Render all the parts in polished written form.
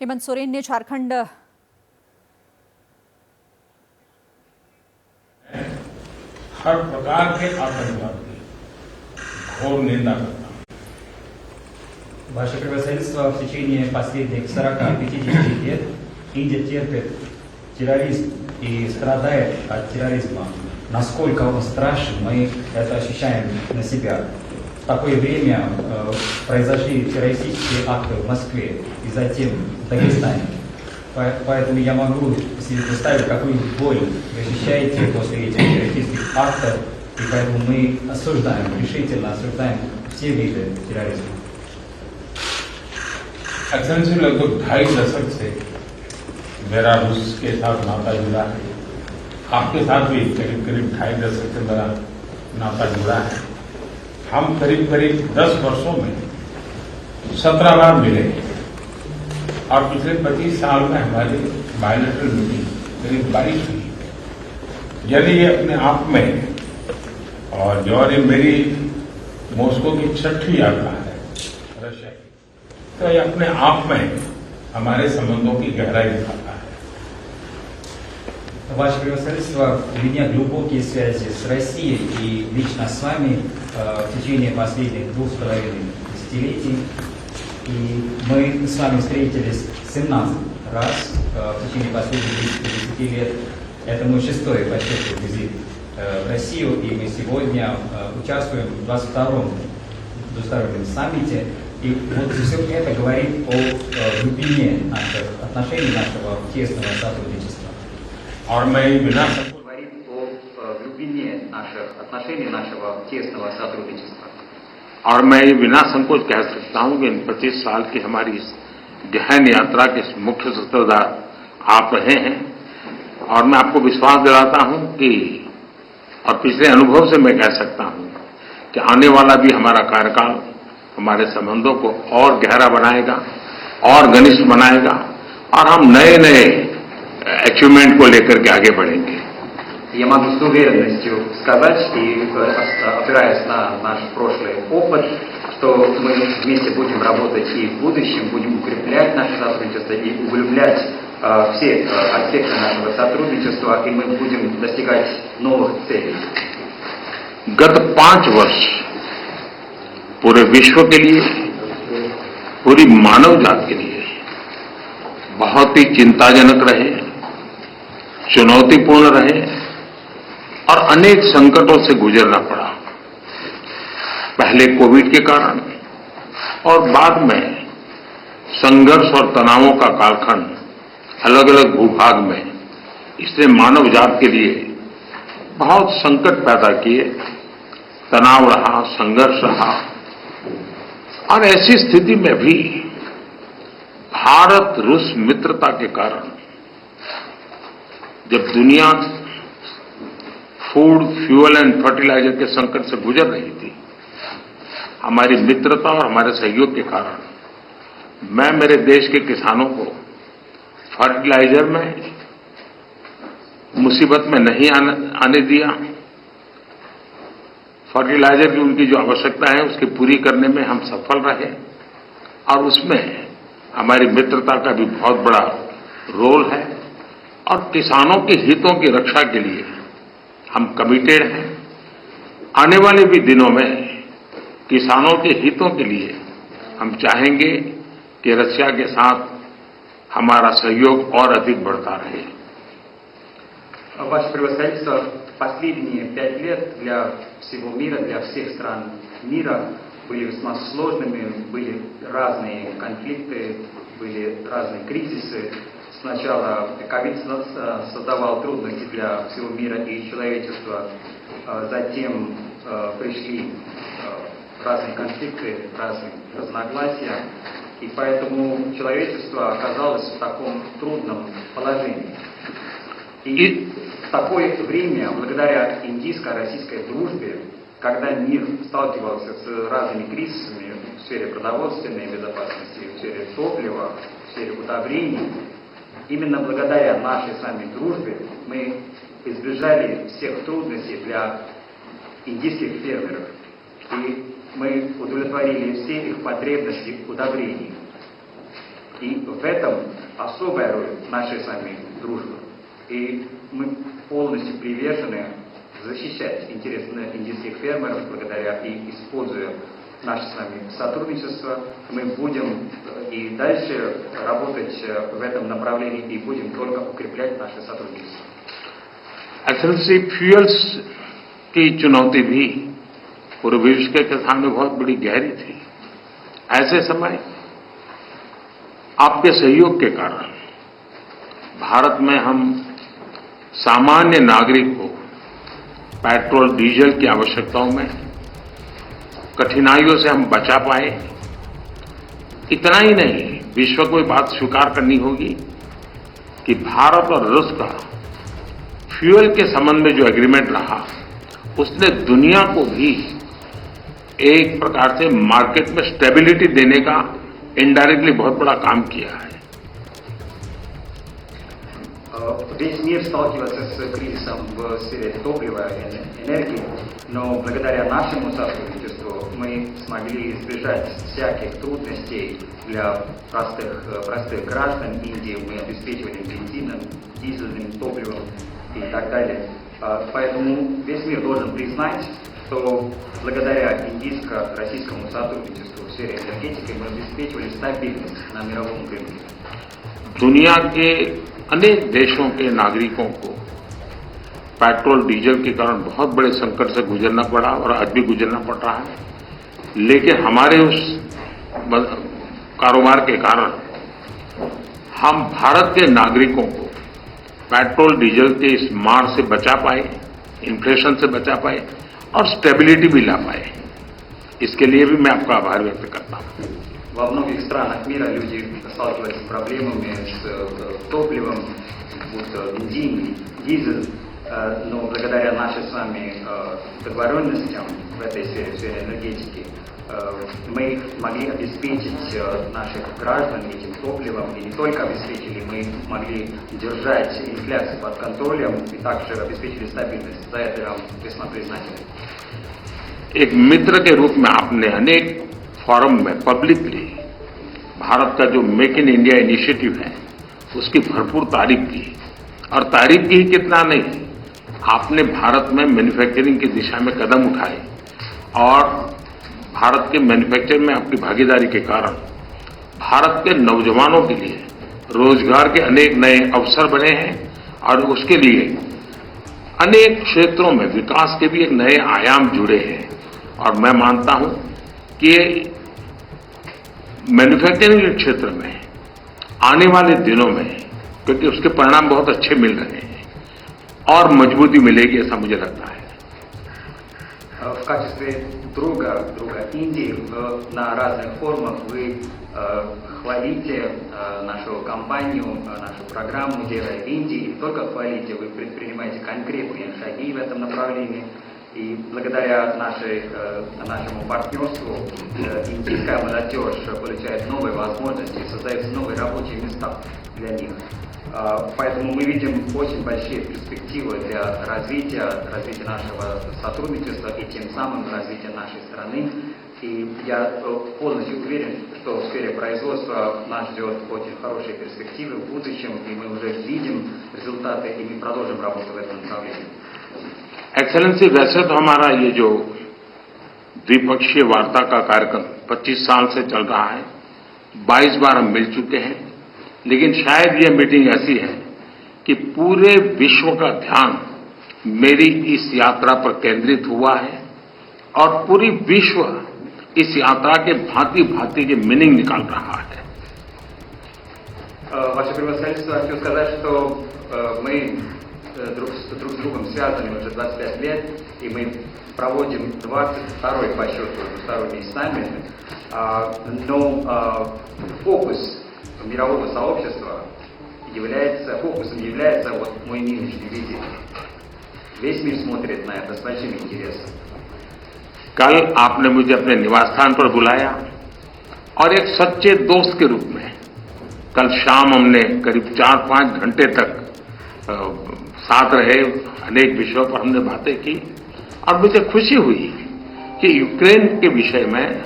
हेमंत सोरेन ने झारखंड हर प्रकार के आतंकवाद की घोर निंदा करता हूं। Ваше превосходительство, в течение последних 40-50 лет Индия терпит терроризм и страдает от терроризма. Насколько он страшен, мы это ощущаем на себя. В такое время произошли террористические акты в Москве и затем в Дагестане. Поэтому я могу себе представить, какую боль вы ощущаете после этих террористических актов, и поэтому мы осуждаем, решительно осуждаем все виды терроризма. एक्सेलेंसी लगभग 2.5 दशक से मेरा रूस के साथ नाता जुड़ा है। आपके साथ भी करीब 2.5 दशक से मेरा नाता जुड़ा है। हम करीब 10 वर्षों में 17 बार मिले और पिछले 25 साल में हमारी बायलैटरल मीटिंग करीब 22 हुई। यदि ये अपने आप में और जो ये मेरी मॉस्को की 6ठी यात्रा है रशिया की, तो ये अपने आप में हमारे संबंधों की गहराई दिखाता है। Ваше превосходительство, у меня глубокие связи с Россией и лично с вами в течение последних 2,5 десятилетий. И мы с вами встретились 17 раз в течение последних 10 лет. Это мой 6-й по счету визит в Россию, и мы сегодня участвуем в 22-м двустороннем саммите. И вот все это говорит о глубине наших отношений, нашего тесного сотрудничества. Говорит о глубине наших отношений, нашего тесного сотрудничества. और मैं ये बिना संकोच कह सकता हूं कि इन 25 साल की हमारी इस गहन यात्रा के मुख्य सूत्रधार आप रहे हैं। और मैं आपको विश्वास दिलाता हूं कि और पिछले अनुभव से मैं कह सकता हूं कि आने वाला भी हमारा कार्यकाल हमारे संबंधों को और गहरा बनाएगा और घनिष्ठ बनाएगा और हम नए नए अचीवमेंट को लेकर के आगे बढ़ेंगे। Я могу с уверенностью сказать, и опираясь на наш прошлый опыт, что мы вместе будем работать и в будущем, будем укреплять наше сотрудничество и углублять все аспекты нашего сотрудничества, и мы будем достигать новых целей. गत 5 वर्ष पूरे विश्व के लिए, पूरी मानव जात के लिए बहुत ही चिंताजनक रहे, चुनौतीपूर्ण रहे और अनेक संकटों से गुजरना पड़ा। पहले कोविड के कारण और बाद में संघर्ष और तनावों का कालखंड अलग अलग भूभाग में, इसने मानव जात के लिए बहुत संकट पैदा किए, तनाव रहा, संघर्ष रहा। और ऐसी स्थिति में भी भारत रूस मित्रता के कारण जब दुनिया फूड, फ्यूल एंड फर्टिलाइजर के संकट से गुजर रही थी, हमारी मित्रता और हमारे सहयोग के कारण मैं मेरे देश के किसानों को फर्टिलाइजर में मुसीबत में नहीं आने दिया। फर्टिलाइजर की उनकी जो आवश्यकता है उसकी पूरी करने में हम सफल रहे और उसमें हमारी मित्रता का भी बहुत बड़ा रोल है। और किसानों के हितों की रक्षा के लिए हम कमिटेड हैं। आने वाले भी दिनों में किसानों के हितों के लिए हम चाहेंगे कि रशिया के साथ हमारा सहयोग और अधिक बढ़ता रहे। Ваше превосходительство, последние 5 лет для всего мира, для всех стран мира были весьма сложными, были разные конфликты, были разные кризисы. Сначала ковид создавал трудности для всего мира и человечества, затем пришли разные конфликты, разные разногласия, и поэтому человечество оказалось в таком трудном положении. И в такое время, благодаря индийско-российской дружбе, когда мир сталкивался с разными кризисами в сфере продовольственной безопасности, в сфере топлива, в сфере удобрений, именно благодаря нашей с вами дружбе мы избежали всех трудностей для индийских фермеров. И мы удовлетворили все их потребности в удобрении. И в этом особая роль нашей с вами дружбы. И мы полностью привержены защищать интересы индийских фермеров благодаря и используя наше с вами сотрудничество. Мы будем и дальше работать в этом направлении и будем только укреплять наше сотрудничество. एक्सेलेंसी, फ्यूल्स की चुनौती भी पूरे विश्व के सामने बहुत बड़ी गहरी थी। ऐसे समय आपके सहयोग के कारण भारत में हम सामान्य नागरिक को पेट्रोल डीजल की आवश्यकताओं में कठिनाइयों से हम बचा पाए। इतना ही नहीं, विश्व को ये बात स्वीकार करनी होगी कि भारत और रूस का फ्यूल के संबंध में जो एग्रीमेंट रहा, उसने दुनिया को भी एक प्रकार से मार्केट में स्टेबिलिटी देने का इनडायरेक्टली बहुत बड़ा काम किया है। Весь мир сталкивается с кризисом в сфере топлива и энергии, но благодаря нашему сотрудничеству мы смогли избежать всяких трудностей для простых граждан Индии. Мы обеспечивали бензином, дизельным топливом и так далее. Поэтому весь мир должен признать, что благодаря индийско-российскому сотрудничеству в сфере энергетики мы обеспечивали стабильность на мировом рынке. दुनिया के अनेक देशों के नागरिकों को पेट्रोल डीजल के कारण बहुत बड़े संकट से गुजरना पड़ा और आज भी गुजरना पड़ रहा है, लेकिन हमारे उस कारोबार के कारण हम भारत के नागरिकों को पेट्रोल डीजल के इस मार से बचा पाए, इन्फ्लेशन से बचा पाए और स्टेबिलिटी भी ला पाए। इसके लिए भी मैं आपका आभार व्यक्त करता हूं। Во многих странах мира люди сталкиваются с проблемами с топливом, будто бензин, дизель, но благодаря нашей с вами договоренностям в этой сфере энергетики мы могли обеспечить наших граждан этим топливом, и не только обеспечили, мы могли держать инфляцию под контролем и также обеспечили стабильность. За это я вам весьма признателен. एक मित्र के रूप में आपने अनेक फोरम में पब्लिकली भारत का जो मेक इन इंडिया इनिशिएटिव है उसकी भरपूर तारीफ की, और तारीफ की ही कितना नहीं, आपने भारत में मैन्युफैक्चरिंग की दिशा में कदम उठाए और भारत के मैन्युफैक्चरिंग में आपकी भागीदारी के कारण भारत के नौजवानों के लिए रोजगार के अनेक नए अवसर बने हैं और उसके लिए अनेक क्षेत्रों में विकास के भी एक नए आयाम जुड़े हैं। और मैं मानता हूं कि मैन्युफैक्चरिंग के क्षेत्र में आने वाले दिनों में, क्योंकि उसके परिणाम बहुत अच्छे मिल रहे हैं, और मजबूती मिलेगी, ऐसा मुझे लगता है। В качестве друга Индии на разных форумах вы хвалите нашу компанию, нашу программу «Делай в Индии». И не только хвалите, вы предпринимаете конкретные шаги в этом направлении. И благодаря нашему партнерству индийская молодежь получает новые возможности, создаются новые рабочие места для них. Поэтому мы видим очень большие перспективы для развития нашего сотрудничества и тем самым развития нашей страны. И я полностью уверен, что в сфере производства нас ждет очень хорошие перспективы в будущем, и мы уже видим результаты, и мы продолжим работу в этом направлении. एक्सेलेंसी, वैसे तो हमारा ये जो द्विपक्षीय वार्ता का कार्यक्रम 25 साल से चल रहा है, 22 बार हम मिल चुके हैं, लेकिन शायद ये मीटिंग ऐसी है कि पूरे विश्व का ध्यान मेरी इस यात्रा पर केंद्रित हुआ है और पूरी विश्व इस यात्रा के भांति भांति के मीनिंग निकाल रहा है। Ваше превосходительство, хочу сказать, что мы друг с другом связаны уже 25 лет, и мы проводим 22-й по счету двусторонний саммит, но фокус мирового сообщества фокусом является вот мой нынешний визит. Весь мир смотрит на это с большим интересом. कल आपने मुझे अपने निवास स्थान पर बुलाया और एक सच्चे दोस्त के रूप में कल शाम हमने करीब 4-5 घंटे तक साथ रहे, अनेक विषयों पर हमने बातें की और मुझे खुशी हुई कि यूक्रेन के विषय में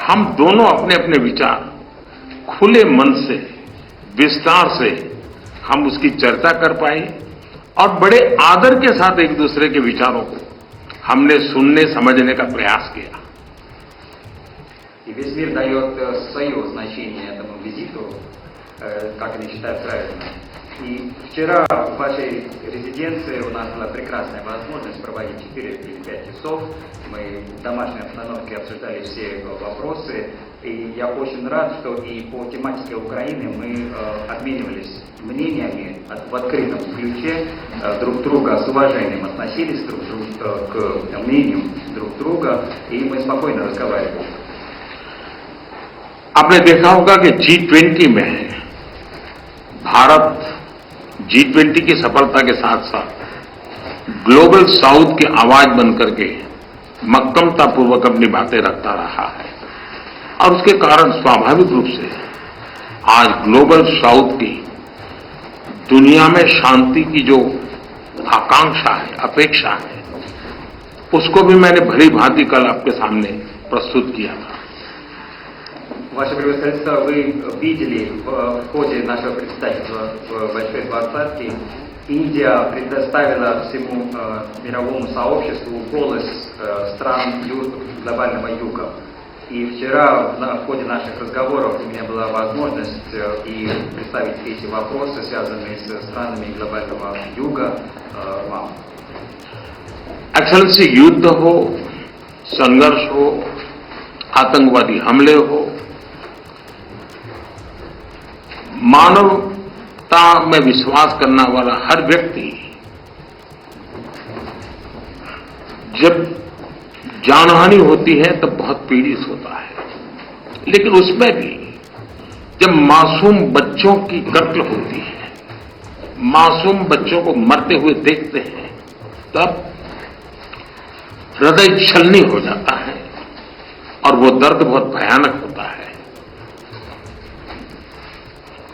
हम दोनों अपने अपने विचार खुले मन से, विस्तार से हम उसकी चर्चा कर पाए और बड़े आदर के साथ एक दूसरे के विचारों को हमने सुनने समझने का प्रयास किया। И весь мир дает свое значение этому визиту, как они считают правильно. И вчера в вашей резиденции у нас была прекрасная возможность проводить 4 или 5 часов. Мы в домашней обстановке обсуждали все вопросы. И я очень рад, что и по тематике Украины мы обменивались мнениями в открытом ключе, друг друга с уважением относились к мнению друг друга, и мы спокойно разговаривали. आपने देखा होगा कि G20 में भारत G20 की सफलता के साथ साथ ग्लोबल साउथ की आवाज बनकर के मक्कमतापूर्वक अपनी बातें रखता रहा है और उसके कारण स्वाभाविक रूप से आज ग्लोबल साउथ की दुनिया में शांति की जो आकांक्षा है, अपेक्षा है, उसको भी मैंने भली भांति कल आपके सामने प्रस्तुत किया था। Ваше превосходительство, вы видели в ходе нашего представительства в Большой Двадцатке, Индия предоставила всему мировому сообществу голос стран глобального юга. И вчера в ходе наших разговоров у меня была возможность и представить все эти вопросы, связанные с странами глобального юга, вам. एक्सेलेंसी, युद्ध हो, संघर्ष हो, आतंकवादी हमले हो, मानवता में विश्वास करने वाला हर व्यक्ति जब जानहानि होती है तब बहुत पीड़ित होता है, लेकिन उसमें भी जब मासूम बच्चों की कत्ल होती है, मासूम बच्चों को मरते हुए देखते हैं, तब हृदय छलनी हो जाता है और वो दर्द बहुत भयानक होता है।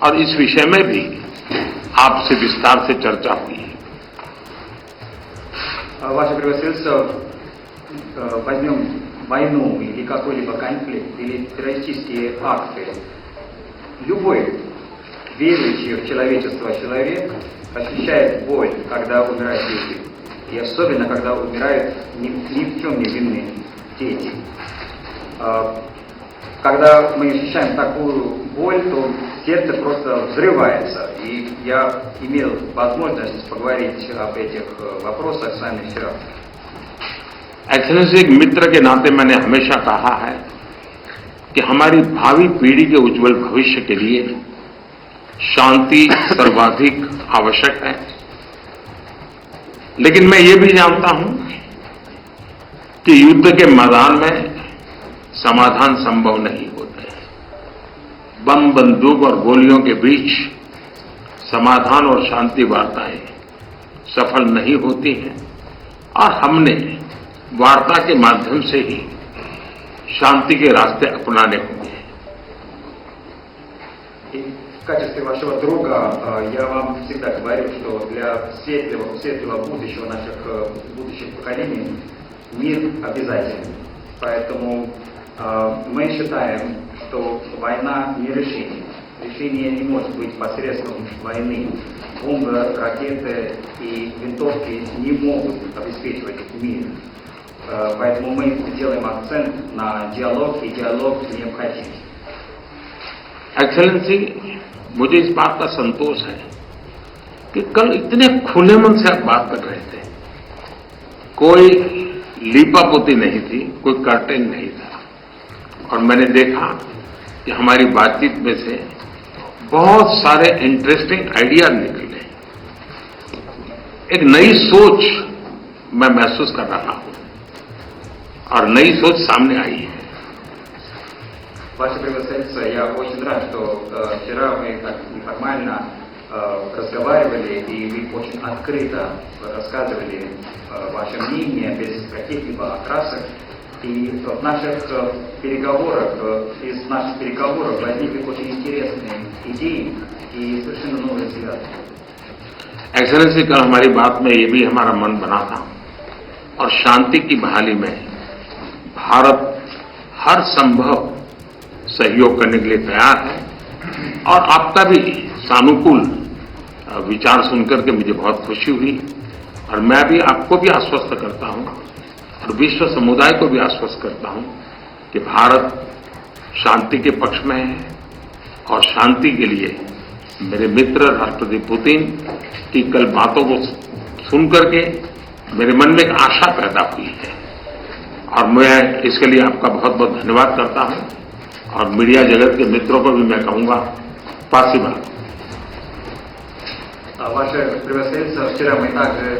और इस विषय में भी आपसे विस्तार से चर्चा हुई है। Ваше превосходительство, возьмем войну или какой-либо конфликт, или террористические акты. Любой верующий в человечество человек ощущает боль, когда умирают люди. И особенно, когда умирают ни в чем не винные дети. Когда мы ощущаем такую боль, то сердце просто взрывается. И я имел возможность поговорить об этих вопросах с вами вчера. एक्सेलेंसी, एक मित्र के नाते मैंने हमेशा कहा है कि हमारी भावी पीढ़ी के उज्जवल भविष्य के लिए शांति सर्वाधिक आवश्यक है। लेकिन मैं ये भी जानता हूं कि युद्ध के मैदान में समाधान संभव नहीं होते। बम, बंदूक और गोलियों के बीच समाधान और शांति वार्ताएं सफल नहीं होती हैं और हमने वार्ता के माध्यम से ही शांति के रास्ते अपनाने होंगे। В качестве вашего друга я вам всегда говорю, что для светлого будущего наших будущих поколений мир обязателен. Поэтому мы считаем, что война не решение. Решение не может быть посредством войны. Бомбы, ракеты и винтовки не могут обеспечивать мир. Поэтому мы делаем акцент на диалог, и диалог необходим. एक्सेलेंसी, मुझे इस बात का संतोष है कि कल इतने खुले मन से आप बात कर रहे थे। कोई लीपापोती नहीं थी, कोई कर्टेन नहीं था और मैंने देखा कि हमारी बातचीत में से बहुत सारे इंटरेस्टिंग आइडिया निकले। एक नई सोच मैं महसूस कर रहा हूं और नई सोच सामने आई है। Ваше превосходительство, я очень рад, что вчера мы так неформально разговаривали, и вы очень открыто рассказывали ваше мнение без каких-либо окрасок. И в наших переговорах, из наших переговоров возникли очень интересные идеи и совершенно новые взгляды. एक्सेलेंसी, कल हमारी बात में ये भी हमारा मन बना था और शांति की बहाली में भारत हर संभव सहयोग करने के लिए तैयार है और आपका भी सानुकूल विचार सुनकर के मुझे बहुत खुशी हुई और मैं भी आपको भी आश्वस्त करता हूं और विश्व समुदाय को भी आश्वस्त करता हूं कि भारत शांति के पक्ष में है और शांति के लिए मेरे मित्र राष्ट्रपति पुतिन की कल बातों को सुनकर के मेरे मन में एक आशा पैदा हुई है और मैं इसके लिए आपका बहुत बहुत धन्यवाद करता हूं और मीडिया जगत के मित्रों को भी मैं कहूंगा спасибо. Ваше превосходительство, вчера мы также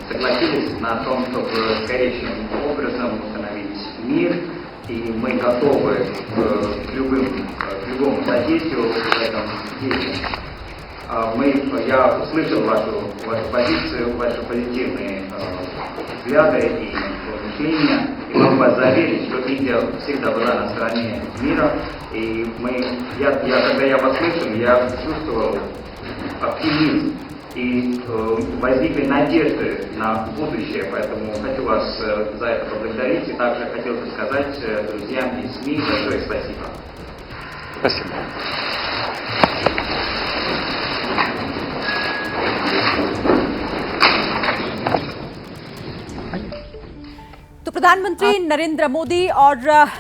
согласились на том, чтобы скорейшим образом установить мир, и мы готовы к любому содействию в этом деле. Я услышал вашу позицию, ваши позитивные взгляды и мышления, и могу вас заверить, что Индия всегда была на стороне мира, и когда я вас слышал, я чувствовал оптимизм и возникли надежды на будущее, поэтому хочу вас за это поблагодарить и также хотел бы сказать друзьям и СМИ большое спасибо. Спасибо. तो प्रधानमंत्री नरेंद्र मोदी और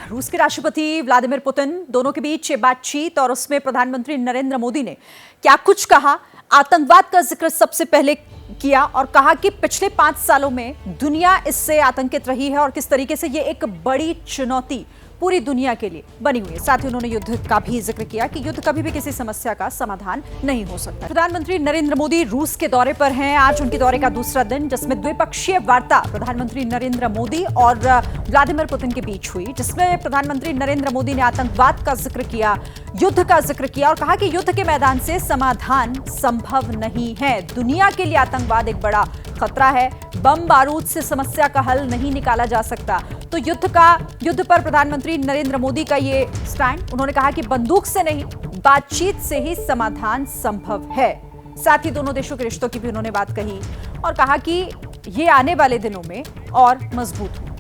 रूस के राष्ट्रपति व्लादिमीर पुतिन दोनों के बीच बातचीत और उसमें प्रधानमंत्री नरेंद्र मोदी ने क्या कुछ कहा, आतंकवाद का जिक्र सबसे पहले किया और कहा कि पिछले 5 सालों में दुनिया इससे आतंकित रही है और किस तरीके से ये एक बड़ी चुनौती पूरी दुनिया के लिए बनी हुई है। साथ ही उन्होंने युद्ध का भी जिक्र किया कि युद्ध कभी भी किसी समस्या का समाधान नहीं हो सकता। प्रधानमंत्री नरेंद्र मोदी रूस के दौरे पर हैं। आज उनके दौरे का दूसरा दिन, जिसमें द्विपक्षीय वार्ता प्रधानमंत्री नरेंद्र मोदी और व्लादिमीर पुतिन के बीच हुई, जिसमें प्रधानमंत्री नरेंद्र मोदी ने आतंकवाद का जिक्र किया, युद्ध का जिक्र किया और कहा कि युद्ध के मैदान से समाधान संभव नहीं है। दुनिया के लिए आतंकवाद एक बड़ा खतरा है, बम बारूद से समस्या का हल नहीं निकाला जा सकता। तो युद्ध पर प्रधानमंत्री नरेंद्र मोदी का ये स्टैंड, उन्होंने कहा कि बंदूक से नहीं, बातचीत से ही समाधान संभव है। साथ ही दोनों देशों के रिश्तों की भी उन्होंने बात कही और कहा कि ये आने वाले दिनों में और मजबूत होंगे।